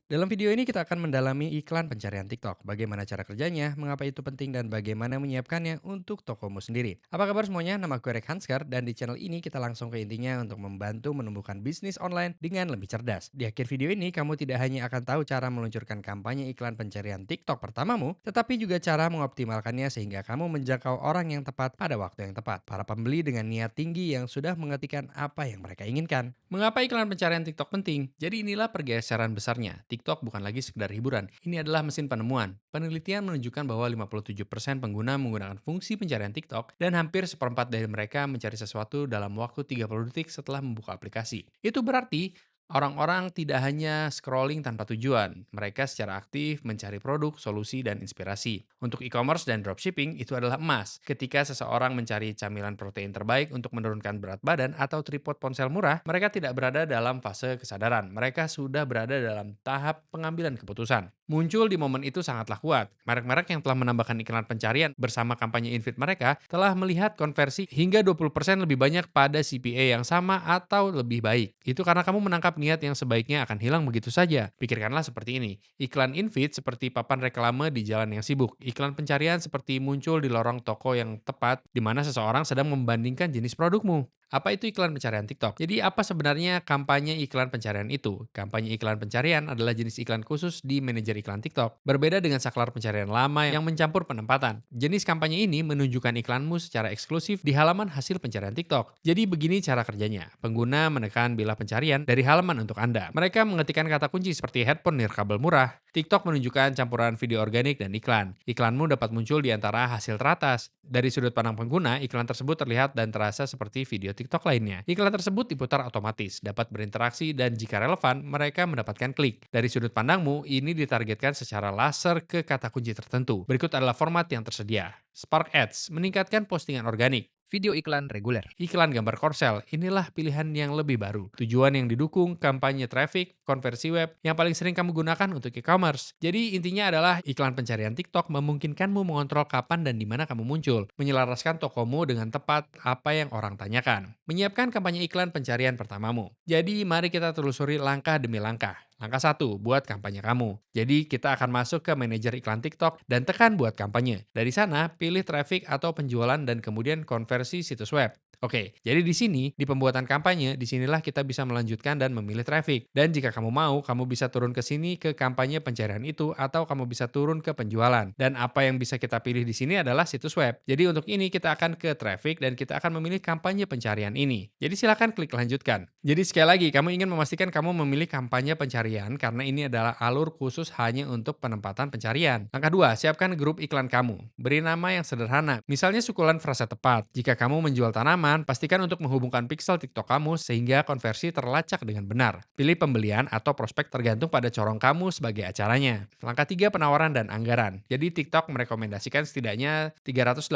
Dalam video ini kita akan mendalami iklan pencarian TikTok, bagaimana cara kerjanya, mengapa itu penting, dan bagaimana menyiapkannya untuk tokomu sendiri. Apa kabar semuanya? Nama gue Rek Hanskar, dan di channel ini kita langsung ke intinya untuk membantu menumbuhkan bisnis online dengan lebih cerdas. Di akhir video ini, kamu tidak hanya akan tahu cara meluncurkan kampanye iklan pencarian TikTok pertamamu, tetapi juga cara mengoptimalkannya sehingga kamu menjangkau orang yang tepat pada waktu yang tepat. Para pembeli dengan niat tinggi yang sudah mengetikkan apa yang mereka inginkan. Mengapa iklan pencarian TikTok penting? Jadi inilah pergeseran besarnya. TikTok bukan lagi sekedar hiburan. Ini adalah mesin penemuan. Penelitian menunjukkan bahwa 57% pengguna menggunakan fungsi pencarian TikTok dan hampir seperempat dari mereka mencari sesuatu dalam waktu 30 detik setelah membuka aplikasi. Itu berarti orang-orang tidak hanya scrolling tanpa tujuan. Mereka secara aktif mencari produk, solusi, dan inspirasi. Untuk e-commerce dan dropshipping, itu adalah emas. Ketika seseorang mencari camilan protein terbaik untuk menurunkan berat badan atau tripod ponsel murah, mereka tidak berada dalam fase kesadaran. Mereka sudah berada dalam tahap pengambilan keputusan. Muncul di momen itu sangatlah kuat. Merek-merek yang telah menambahkan iklan pencarian bersama kampanye infeed mereka telah melihat konversi hingga 20% lebih banyak pada CPA yang sama atau lebih baik. Itu karena kamu menangkap niat yang sebaiknya akan hilang begitu saja. Pikirkanlah seperti ini. Iklan infeed seperti papan reklame di jalan yang sibuk. Iklan pencarian seperti muncul di lorong toko yang tepat di mana seseorang sedang membandingkan jenis produkmu. Apa itu iklan pencarian TikTok? Jadi apa sebenarnya kampanye iklan pencarian itu? Kampanye iklan pencarian adalah jenis iklan khusus di manajer iklan TikTok. Berbeda dengan saklar pencarian lama yang mencampur penempatan. Jenis kampanye ini menunjukkan iklanmu secara eksklusif di halaman hasil pencarian TikTok. Jadi begini cara kerjanya. Pengguna menekan bilah pencarian dari halaman untuk Anda. Mereka mengetikkan kata kunci seperti headphone nirkabel murah. TikTok menunjukkan campuran video organik dan iklan. Iklanmu dapat muncul di antara hasil teratas. Dari sudut pandang pengguna, iklan tersebut terlihat dan terasa seperti video TikTok lainnya. Iklan tersebut diputar otomatis, dapat berinteraksi, dan jika relevan, mereka mendapatkan klik. Dari sudut pandangmu, ini ditargetkan secara laser ke kata kunci tertentu. Berikut adalah format yang tersedia. Spark Ads meningkatkan postingan organik. Video iklan reguler. Iklan gambar korsel, inilah pilihan yang lebih baru. Tujuan yang didukung, kampanye traffic, konversi web, yang paling sering kamu gunakan untuk e-commerce. Jadi intinya adalah iklan pencarian TikTok memungkinkanmu mengontrol kapan dan di mana kamu muncul, menyelaraskan tokomu dengan tepat apa yang orang tanyakan. Menyiapkan kampanye iklan pencarian pertamamu. Jadi mari kita telusuri langkah demi langkah. Langkah 1, buat kampanye kamu. Jadi kita akan masuk ke manajer iklan TikTok dan tekan buat kampanye. Dari sana, pilih traffic atau penjualan dan kemudian konversi situs web. Oke, jadi di sini, di pembuatan kampanye, disinilah kita bisa melanjutkan dan memilih traffic. Dan jika kamu mau, kamu bisa turun ke sini ke kampanye pencarian itu atau kamu bisa turun ke penjualan. Dan apa yang bisa kita pilih di sini adalah situs web. Jadi untuk ini kita akan ke traffic dan kita akan memilih kampanye pencarian ini. Jadi silakan klik lanjutkan. Jadi sekali lagi, kamu ingin memastikan kamu memilih kampanye pencarian karena ini adalah alur khusus hanya untuk penempatan pencarian. Langkah 2, siapkan grup iklan kamu. Beri nama yang sederhana, misalnya sukulan frasa tepat. Jika kamu menjual tanaman, pastikan untuk menghubungkan pixel TikTok kamu sehingga konversi terlacak dengan benar. Pilih pembelian atau prospek tergantung pada corong kamu sebagai acaranya. Langkah 3, penawaran dan anggaran. Jadi TikTok merekomendasikan setidaknya 318.000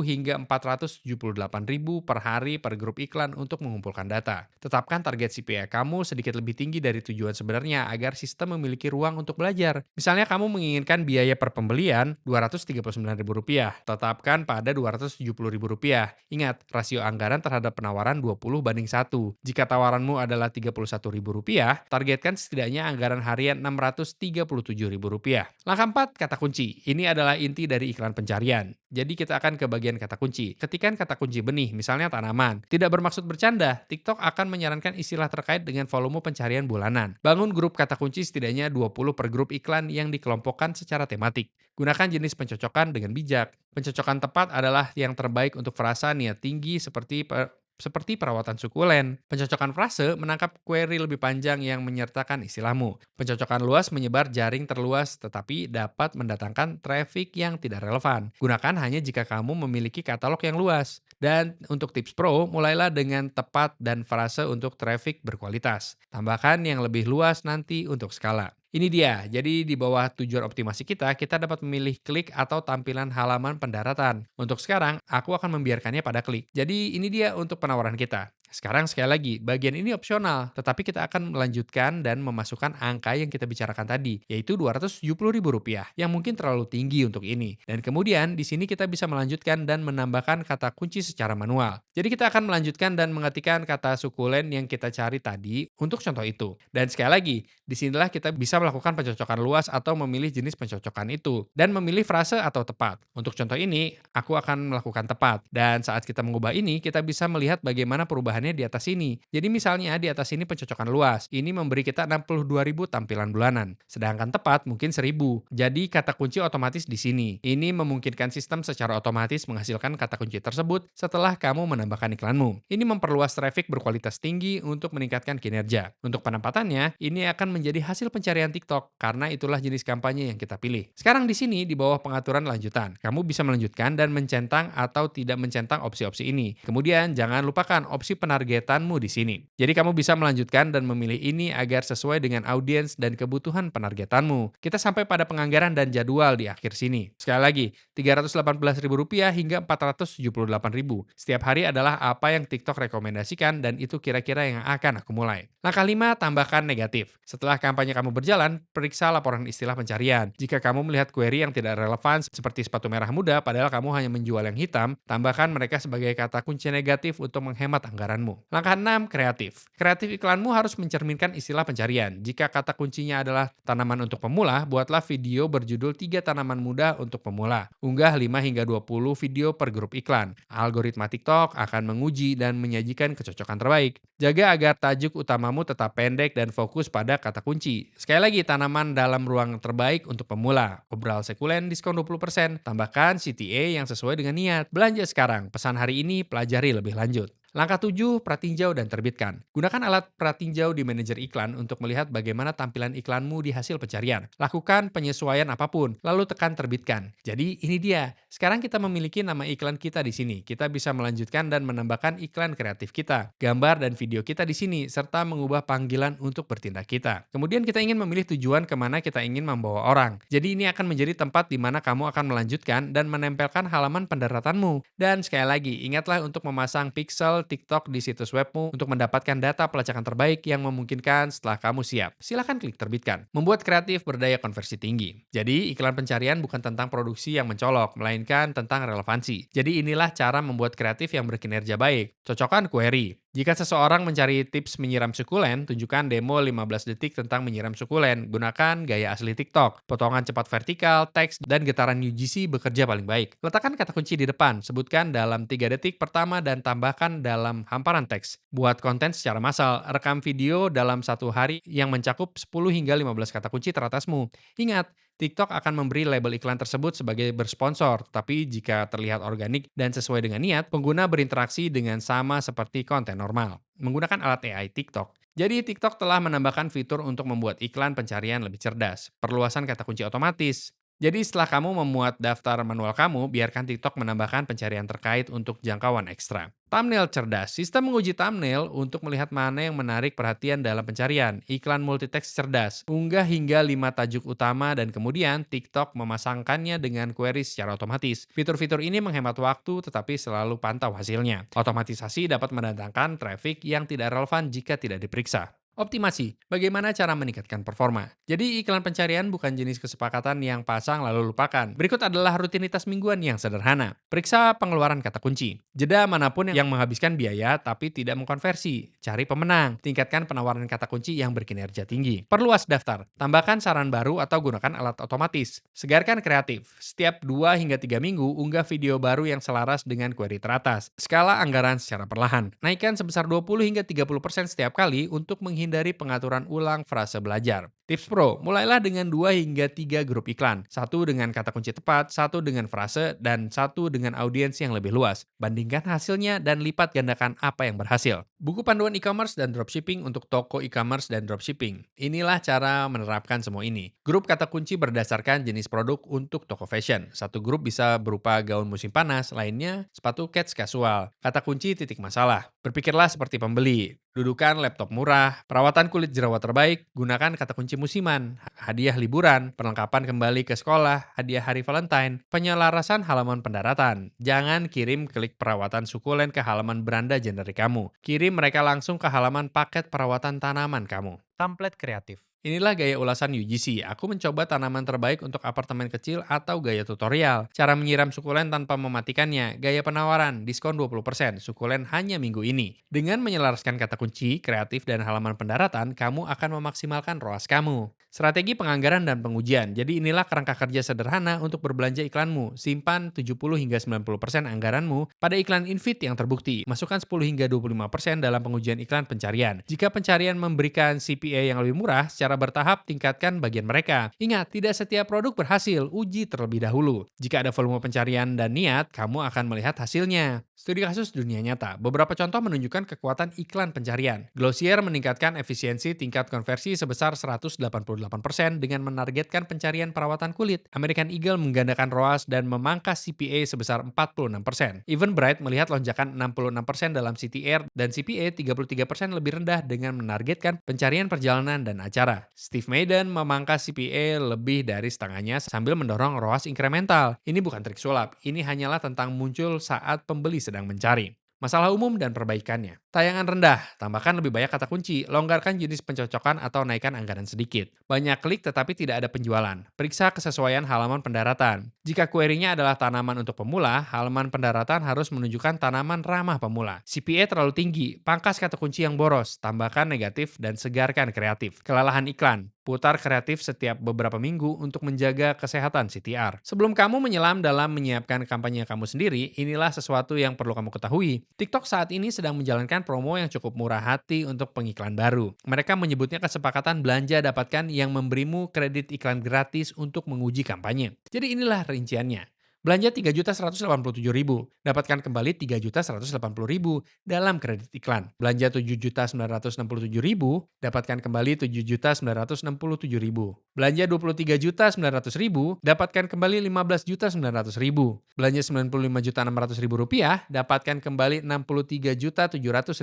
hingga 478.000 per hari per grup iklan untuk mengumpulkan data. Tetapkan target CPA kamu sedikit lebih tinggi dari tujuan sebenarnya agar sistem memiliki ruang untuk belajar. Misalnya kamu menginginkan biaya per pembelian Rp239.000, tetapkan pada Rp270.000. Ingat, rasio anggaran terhadap penawaran 20:1. Jika tawaranmu adalah Rp31.000, targetkan setidaknya anggaran harian Rp637.000. Langkah 4, kata kunci. Ini adalah inti dari iklan pencarian. Jadi kita akan ke bagian kata kunci. Ketikkan kata kunci benih, misalnya tanaman. Tidak bermaksud bercanda, TikTok akan menyarankan istilah terkait dengan volume pencarian bulanan. Bangun grup kata kunci setidaknya 20 per grup iklan yang dikelompokkan secara tematik. Gunakan jenis pencocokan dengan bijak. Pencocokan tepat adalah yang terbaik untuk frasa niat tinggi seperti perawatan sukulen. Pencocokan frase menangkap query lebih panjang yang menyertakan istilahmu. Pencocokan luas menyebar jaring terluas tetapi dapat mendatangkan traffic yang tidak relevan. Gunakan hanya jika kamu memiliki katalog yang luas. Dan untuk tips pro, mulailah dengan tepat dan frase untuk traffic berkualitas. Tambahkan yang lebih luas nanti untuk skala. Ini dia, jadi di bawah tujuan optimasi kita dapat memilih klik atau tampilan halaman pendaratan. Untuk sekarang, aku akan membiarkannya pada klik. Jadi ini dia untuk penawaran kita. Sekarang sekali lagi, bagian ini opsional, tetapi kita akan melanjutkan dan memasukkan angka yang kita bicarakan tadi, yaitu Rp270.000, yang mungkin terlalu tinggi untuk ini. Dan kemudian di sini kita bisa melanjutkan dan menambahkan kata kunci secara manual. Jadi kita akan melanjutkan dan mengetikkan kata sukulen yang kita cari tadi untuk contoh itu. Dan sekali lagi, disinilah kita bisa melakukan pencocokan luas atau memilih jenis pencocokan itu, dan memilih frase atau tepat. Untuk contoh ini, aku akan melakukan tepat. Dan saat kita mengubah ini, kita bisa melihat bagaimana perubahannya di atas ini. Jadi misalnya di atas ini pencocokan luas, ini memberi kita 62.000 tampilan bulanan. Sedangkan tepat mungkin 1.000. Jadi kata kunci otomatis di sini. Ini memungkinkan sistem secara otomatis menghasilkan kata kunci tersebut setelah kamu menambahkan iklanmu. Ini memperluas traffic berkualitas tinggi untuk meningkatkan kinerja. Untuk penempatannya, ini akan menjadi hasil pencarian TikTok karena itulah jenis kampanye yang kita pilih. Sekarang di sini di bawah pengaturan lanjutan, kamu bisa melanjutkan dan mencentang atau tidak mencentang opsi-opsi ini. Kemudian jangan lupakan opsi penargetanmu di sini. Jadi kamu bisa melanjutkan dan memilih ini agar sesuai dengan audiens dan kebutuhan penargetanmu. Kita sampai pada penganggaran dan jadwal di akhir sini. Sekali lagi, Rp318.000 hingga Rp478.000. Setiap hari adalah apa yang TikTok rekomendasikan dan itu kira-kira yang akan aku mulai. Langkah 5, tambahkan negatif. Setelah kampanye kamu berjalan, periksa laporan istilah pencarian. Jika kamu melihat query yang tidak relevan seperti sepatu merah muda padahal kamu hanya menjual yang hitam, tambahkan mereka sebagai kata kunci negatif untuk menghemat anggaranmu. Langkah 6, kreatif. Kreatif iklanmu harus mencerminkan istilah pencarian. Jika kata kuncinya adalah tanaman untuk pemula, buatlah video berjudul 3 tanaman muda untuk pemula. Unggah 5 hingga 20 video per grup iklan. Algoritma TikTok akan menguji dan menyajikan kecocokan terbaik. Jaga agar tajuk utamamu tetap pendek dan fokus pada kata kunci. Sekali lagi, tanaman dalam ruang terbaik untuk pemula. Obral sekulen diskon 20%. Tambahkan CTA yang sesuai dengan niat. Belanja sekarang, pesan hari ini, pelajari lebih lanjut. Langkah 7, pratinjau dan terbitkan. Gunakan alat pratinjau di manajer iklan untuk melihat bagaimana tampilan iklanmu di hasil pencarian. Lakukan penyesuaian apapun, lalu tekan terbitkan. Jadi ini dia. Sekarang kita memiliki nama iklan kita di sini. Kita bisa melanjutkan dan menambahkan iklan kreatif kita, gambar dan video kita di sini, serta mengubah panggilan untuk bertindak kita. Kemudian kita ingin memilih tujuan kemana kita ingin membawa orang. Jadi ini akan menjadi tempat di mana kamu akan melanjutkan dan menempelkan halaman pendaratanmu. Dan sekali lagi, ingatlah untuk memasang pixel TikTok di situs webmu untuk mendapatkan data pelacakan terbaik yang memungkinkan setelah kamu siap. Silahkan klik terbitkan. Membuat kreatif berdaya konversi tinggi. Jadi iklan pencarian bukan tentang produksi yang mencolok, melainkan tentang relevansi. Jadi inilah cara membuat kreatif yang berkinerja baik. Cocokkan query. Jika seseorang mencari tips menyiram sukulen, tunjukkan demo 15 detik tentang menyiram sukulen. Gunakan gaya asli TikTok. Potongan cepat vertikal, teks, dan getaran UGC bekerja paling baik. Letakkan kata kunci di depan. Sebutkan dalam 3 detik pertama dan tambahkan dalam hamparan teks. Buat konten secara massal. Rekam video dalam 1 hari yang mencakup 10 hingga 15 kata kunci teratasmu. Ingat, TikTok akan memberi label iklan tersebut sebagai bersponsor, tapi jika terlihat organik dan sesuai dengan niat, pengguna berinteraksi dengan sama seperti konten normal. Menggunakan alat AI TikTok. Jadi TikTok telah menambahkan fitur untuk membuat iklan pencarian lebih cerdas. Perluasan kata kunci otomatis. Jadi setelah kamu memuat daftar manual kamu, biarkan TikTok menambahkan pencarian terkait untuk jangkauan ekstra. Thumbnail cerdas. Sistem menguji thumbnail untuk melihat mana yang menarik perhatian dalam pencarian. Iklan multitext cerdas. Unggah hingga 5 tajuk utama dan kemudian TikTok memasangkannya dengan query secara otomatis. Fitur-fitur ini menghemat waktu tetapi selalu pantau hasilnya. Otomatisasi dapat mendatangkan traffic yang tidak relevan jika tidak diperiksa. Optimasi. Bagaimana cara meningkatkan performa? Jadi iklan pencarian bukan jenis kesepakatan yang pasang lalu lupakan. Berikut adalah rutinitas mingguan yang sederhana. Periksa pengeluaran kata kunci. Jeda manapun yang menghabiskan biaya tapi tidak mengkonversi. Cari pemenang. Tingkatkan penawaran kata kunci yang berkinerja tinggi. Perluas daftar. Tambahkan saran baru atau gunakan alat otomatis. Segarkan kreatif. Setiap 2 hingga 3 minggu unggah video baru yang selaras dengan query teratas. Skala anggaran secara perlahan. Naikkan sebesar 20 hingga 30% setiap kali untuk menghindari pengaturan ulang frase belajar. Tips Pro, mulailah dengan 2 hingga 3 grup iklan. 1 dengan kata kunci tepat, 1 dengan frase, dan 1 dengan audiens yang lebih luas. Bandingkan hasilnya dan lipat gandakan apa yang berhasil. Buku panduan e-commerce dan dropshipping untuk toko e-commerce dan dropshipping. Inilah cara menerapkan semua ini. Grup kata kunci berdasarkan jenis produk untuk toko fashion. 1 grup bisa berupa gaun musim panas, lainnya sepatu kets casual. Kata kunci titik masalah. Berpikirlah seperti pembeli. Dudukan laptop murah, perawatan kulit jerawat terbaik, gunakan kata kunci kunci musiman, hadiah liburan, perlengkapan kembali ke sekolah, hadiah hari Valentine, penyelarasan halaman pendaratan. Jangan kirim klik perawatan sukulen ke halaman beranda generik kamu. Kirim mereka langsung ke halaman paket perawatan tanaman kamu. Template kreatif. Inilah gaya ulasan UGC. Aku mencoba tanaman terbaik untuk apartemen kecil atau gaya tutorial. Cara menyiram sukulen tanpa mematikannya. Gaya penawaran, diskon 20%. Sukulen hanya minggu ini. Dengan menyelaraskan kata kunci, kreatif, dan halaman pendaratan, kamu akan memaksimalkan ROAS kamu. Strategi penganggaran dan pengujian. Jadi inilah kerangka kerja sederhana untuk berbelanja iklanmu. Simpan 70 hingga 90% anggaranmu pada iklan infit yang terbukti. Masukkan 10 hingga 25% dalam pengujian iklan pencarian. Jika pencarian memberikan CPA yang lebih murah, secara bertahap tingkatkan bagian mereka. Ingat, tidak setiap produk berhasil, uji terlebih dahulu. Jika ada volume pencarian dan niat, kamu akan melihat hasilnya. Studi kasus dunia nyata. Beberapa contoh menunjukkan kekuatan iklan pencarian. Glossier meningkatkan efisiensi tingkat konversi sebesar 188% dengan menargetkan pencarian perawatan kulit. American Eagle menggandakan ROAS dan memangkas CPA sebesar 46%. Eventbrite melihat lonjakan 66% dalam CTR dan CPA 33% lebih rendah dengan menargetkan pencarian perjalanan dan acara. Steve Madden memangkas CPA lebih dari setengahnya sambil mendorong ROAS incremental. Ini bukan trik sulap, ini hanyalah tentang muncul saat pembeli sedang mencari. Masalah umum dan perbaikannya. Tayangan rendah, tambahkan lebih banyak kata kunci, longgarkan jenis pencocokan atau naikkan anggaran sedikit. Banyak klik tetapi tidak ada penjualan. Periksa kesesuaian halaman pendaratan. Jika query-nya adalah tanaman untuk pemula, halaman pendaratan harus menunjukkan tanaman ramah pemula. CPA terlalu tinggi, pangkas kata kunci yang boros, tambahkan negatif dan segarkan kreatif. Kelelahan iklan. Putar kreatif setiap beberapa minggu untuk menjaga kesehatan CTR. Sebelum kamu menyelam dalam menyiapkan kampanye kamu sendiri, inilah sesuatu yang perlu kamu ketahui. TikTok saat ini sedang menjalankan promo yang cukup murah hati untuk pengiklan baru. Mereka menyebutnya kesepakatan belanja dapatkan yang memberimu kredit iklan gratis untuk menguji kampanye. Jadi inilah rinciannya. Belanja 3.187.000, dapatkan kembali 3.180.000 dalam kredit iklan. Belanja 7.967.000, dapatkan kembali 7.967.000. Belanja 23.900.000, dapatkan kembali 15.900.000. Belanja 95.600.000 rupiah, dapatkan kembali 63.700.000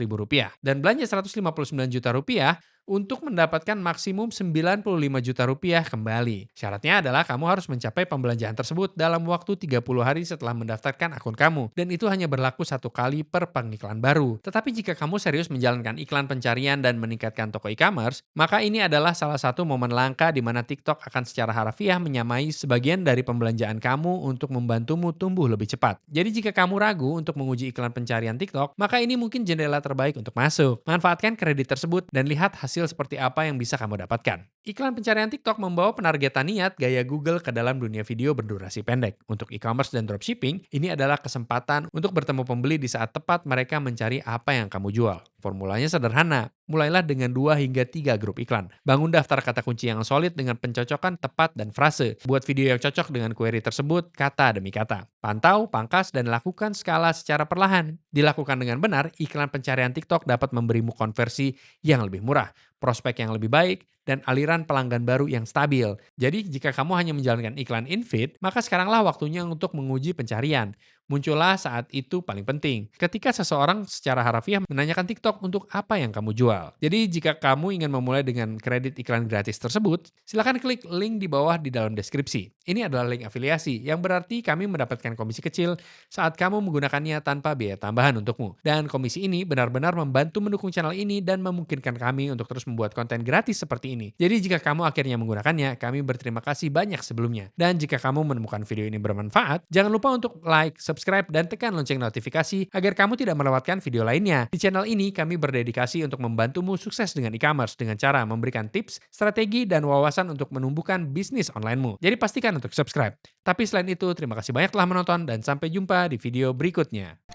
rupiah. Dan belanja 159 juta rupiah, untuk mendapatkan maksimum 95 juta rupiah kembali. Syaratnya adalah kamu harus mencapai pembelanjaan tersebut dalam waktu 30 hari setelah mendaftarkan akun kamu. Dan itu hanya berlaku 1 kali per pengiklan baru. Tetapi jika kamu serius menjalankan iklan pencarian dan meningkatkan toko e-commerce, maka ini adalah salah satu momen langka di mana TikTok akan secara harfiah menyamai sebagian dari pembelanjaan kamu untuk membantumu tumbuh lebih cepat. Jadi jika kamu ragu untuk menguji iklan pencarian TikTok, maka ini mungkin jendela terbaik untuk masuk. Manfaatkan kredit tersebut dan lihat hasil seperti apa yang bisa kamu dapatkan. Iklan pencarian TikTok membawa penargetan niat gaya Google ke dalam dunia video berdurasi pendek. Untuk e-commerce dan dropshipping, ini adalah kesempatan untuk bertemu pembeli di saat tepat mereka mencari apa yang kamu jual. Formulanya sederhana, mulailah dengan 2 hingga 3 grup iklan. Bangun daftar kata kunci yang solid dengan pencocokan tepat dan frase. Buat video yang cocok dengan query tersebut, kata demi kata. Pantau, pangkas, dan lakukan skala secara perlahan. Dilakukan dengan benar, iklan pencarian TikTok dapat memberimu konversi yang lebih murah, prospek yang lebih baik, dan aliran pelanggan baru yang stabil. Jadi jika kamu hanya menjalankan iklan infeed, maka sekaranglah waktunya untuk menguji pencarian. Muncullah saat itu paling penting, ketika seseorang secara harfiah menanyakan TikTok untuk apa yang kamu jual. Jadi jika kamu ingin memulai dengan kredit iklan gratis tersebut, silakan klik link di bawah di dalam deskripsi. Ini adalah link afiliasi, yang berarti kami mendapatkan komisi kecil saat kamu menggunakannya tanpa biaya tambahan untukmu. Dan komisi ini benar-benar membantu mendukung channel ini dan memungkinkan kami untuk terus membuat konten gratis seperti ini. Jadi jika kamu akhirnya menggunakannya, kami berterima kasih banyak sebelumnya. Dan jika kamu menemukan video ini bermanfaat, jangan lupa untuk like, subscribe, dan tekan lonceng notifikasi agar kamu tidak melewatkan video lainnya. Di channel ini, kami berdedikasi untuk membantumu sukses dengan e-commerce dengan cara memberikan tips, strategi, dan wawasan untuk menumbuhkan bisnis onlinemu. Jadi pastikan untuk subscribe. Tapi selain itu, terima kasih banyak telah menonton dan sampai jumpa di video berikutnya.